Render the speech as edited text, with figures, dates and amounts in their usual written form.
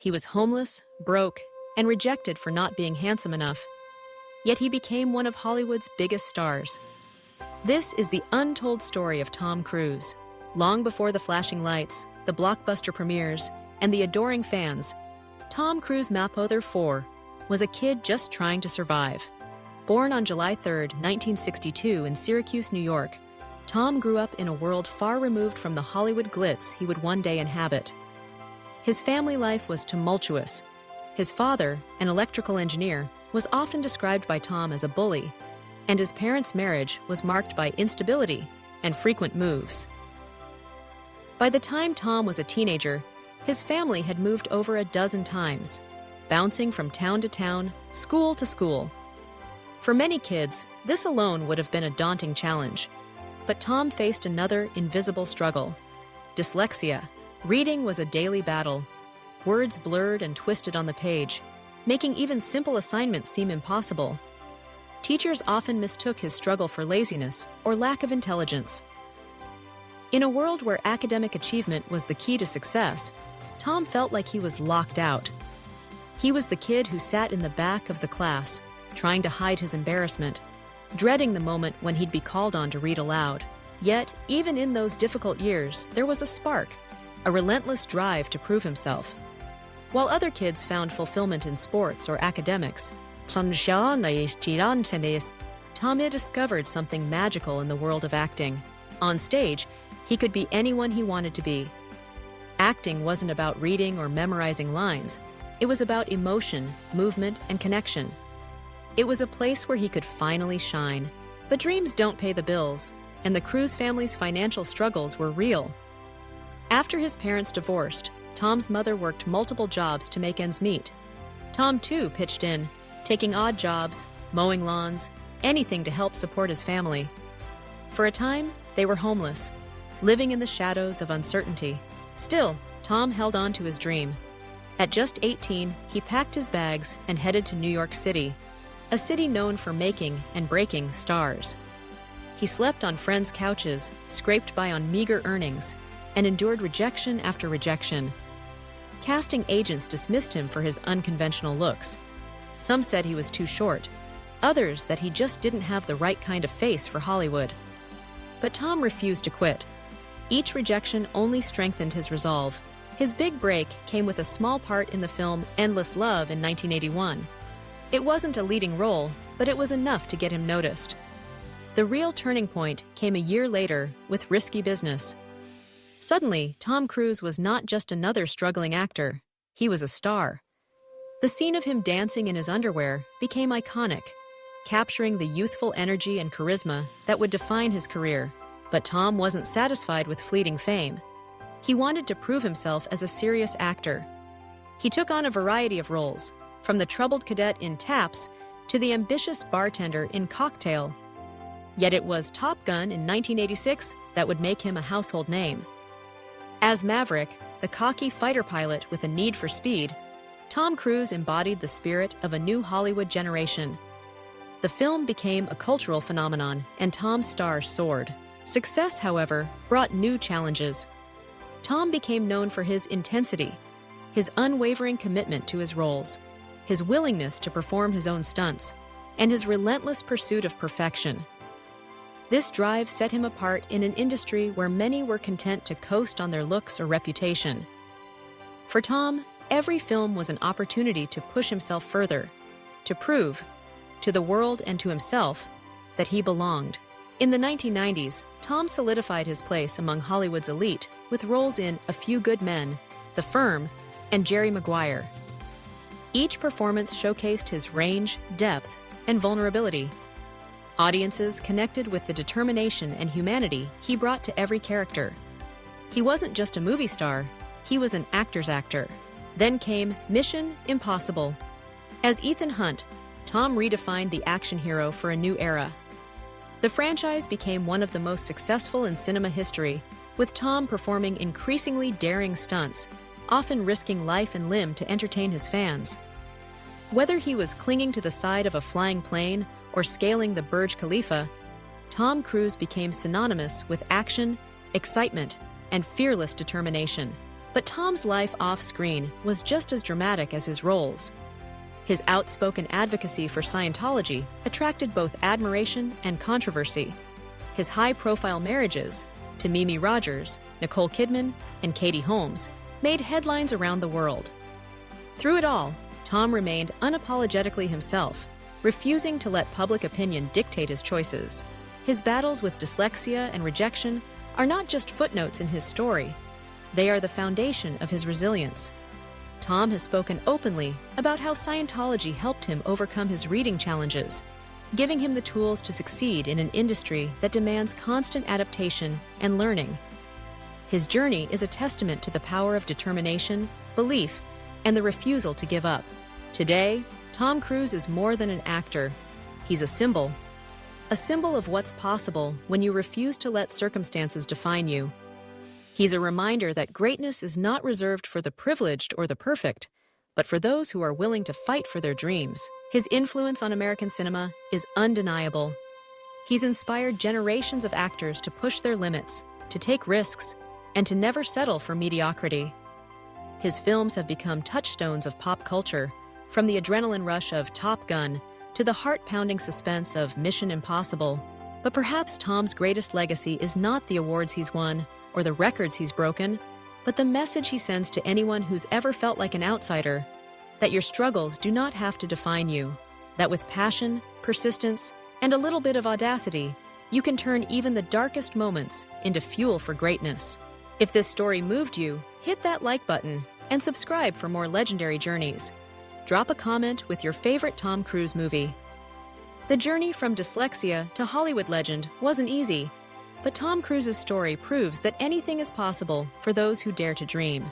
He was homeless, broke, and rejected for not being handsome enough. Yet he became one of Hollywood's biggest stars. This is the untold story of Tom Cruise. Long before the flashing lights, the blockbuster premieres, and the adoring fans, Tom Cruise Mapother 4 was a kid just trying to survive. Born on July 3, 1962 in Syracuse, New York, Tom grew up in a world far removed from the Hollywood glitz he would one day inhabit. His family life was tumultuous. His father, an electrical engineer, was often described by Tom as a bully, and his parents' marriage was marked by instability and frequent moves. By the time Tom was a teenager, his family had moved over a dozen times, bouncing from town to town, school to school. For many kids, this alone would have been a daunting challenge. But Tom faced another invisible struggle: dyslexia. Reading was a daily battle. Words blurred and twisted on the page, making even simple assignments seem impossible. Teachers often mistook his struggle for laziness or lack of intelligence. In a world where academic achievement was the key to success, Tom felt like he was locked out. He was the kid who sat in the back of the class, trying to hide his embarrassment, dreading the moment when he'd be called on to read aloud. Yet, even in those difficult years, there was a spark, a relentless drive to prove himself. While other kids found fulfillment in sports or academics, Tom had discovered something magical in the world of acting. On stage, he could be anyone he wanted to be. Acting wasn't about reading or memorizing lines. It was about emotion, movement, and connection. It was a place where he could finally shine. But dreams don't pay the bills, and the Cruise family's financial struggles were real. After his parents divorced, Tom's mother worked multiple jobs to make ends meet. Tom, too, pitched in, taking odd jobs, mowing lawns, anything to help support his family. For a time, they were homeless, living in the shadows of uncertainty. Still, Tom held on to his dream. At just 18, he packed his bags and headed to New York City, a city known for making and breaking stars. He slept on friends' couches, scraped by on meager earnings, and endured rejection after rejection. Casting agents dismissed him for his unconventional looks. Some said he was too short, others that he just didn't have the right kind of face for Hollywood. But Tom refused to quit. Each rejection only strengthened his resolve. His big break came with a small part in the film Endless Love in 1981. It wasn't a leading role, but it was enough to get him noticed. The real turning point came a year later with Risky Business. Suddenly, Tom Cruise was not just another struggling actor. He was a star. The scene of him dancing in his underwear became iconic, capturing the youthful energy and charisma that would define his career. But Tom wasn't satisfied with fleeting fame. He wanted to prove himself as a serious actor. He took on a variety of roles, from the troubled cadet in Taps to the ambitious bartender in Cocktail. Yet it was Top Gun in 1986 that would make him a household name. As Maverick, the cocky fighter pilot with a need for speed, Tom Cruise embodied the spirit of a new Hollywood generation. The film became a cultural phenomenon, and Tom's star soared. Success, however, brought new challenges. Tom became known for his intensity, his unwavering commitment to his roles, his willingness to perform his own stunts, and his relentless pursuit of perfection. This drive set him apart in an industry where many were content to coast on their looks or reputation. For Tom, every film was an opportunity to push himself further, to prove, to the world and to himself, that he belonged. In the 1990s, Tom solidified his place among Hollywood's elite with roles in A Few Good Men, The Firm, and Jerry Maguire. Each performance showcased his range, depth, and vulnerability. Audiences connected with the determination and humanity he brought to every character. He wasn't just a movie star, he was an actor's actor. Then came Mission Impossible. As Ethan Hunt, Tom redefined the action hero for a new era. The franchise became one of the most successful in cinema history, with Tom performing increasingly daring stunts, often risking life and limb to entertain his fans. Whether he was clinging to the side of a flying plane or scaling the Burj Khalifa, Tom Cruise became synonymous with action, excitement, and fearless determination. But Tom's life off-screen was just as dramatic as his roles. His outspoken advocacy for Scientology attracted both admiration and controversy. His high-profile marriages to Mimi Rogers, Nicole Kidman, and Katie Holmes made headlines around the world. Through it all, Tom remained unapologetically himself, refusing to let public opinion dictate his choices. His battles with dyslexia and rejection are not just footnotes in his story. They are the foundation of his resilience. Tom has spoken openly about how Scientology helped him overcome his reading challenges, giving him the tools to succeed in an industry that demands constant adaptation and learning. His journey is a testament to the power of determination, belief, and the refusal to give up. Today, Tom Cruise is more than an actor. He's a symbol of what's possible when you refuse to let circumstances define you. He's a reminder that greatness is not reserved for the privileged or the perfect, but for those who are willing to fight for their dreams. His influence on American cinema is undeniable. He's inspired generations of actors to push their limits, to take risks, and to never settle for mediocrity. His films have become touchstones of pop culture, from the adrenaline rush of Top Gun to the heart-pounding suspense of Mission Impossible. But perhaps Tom's greatest legacy is not the awards he's won or the records he's broken, but the message he sends to anyone who's ever felt like an outsider, that your struggles do not have to define you, that with passion, persistence, and a little bit of audacity, you can turn even the darkest moments into fuel for greatness. If this story moved you, hit that like button and subscribe for more legendary journeys. Drop a comment with your favorite Tom Cruise movie. The journey from dyslexia to Hollywood legend wasn't easy, but Tom Cruise's story proves that anything is possible for those who dare to dream.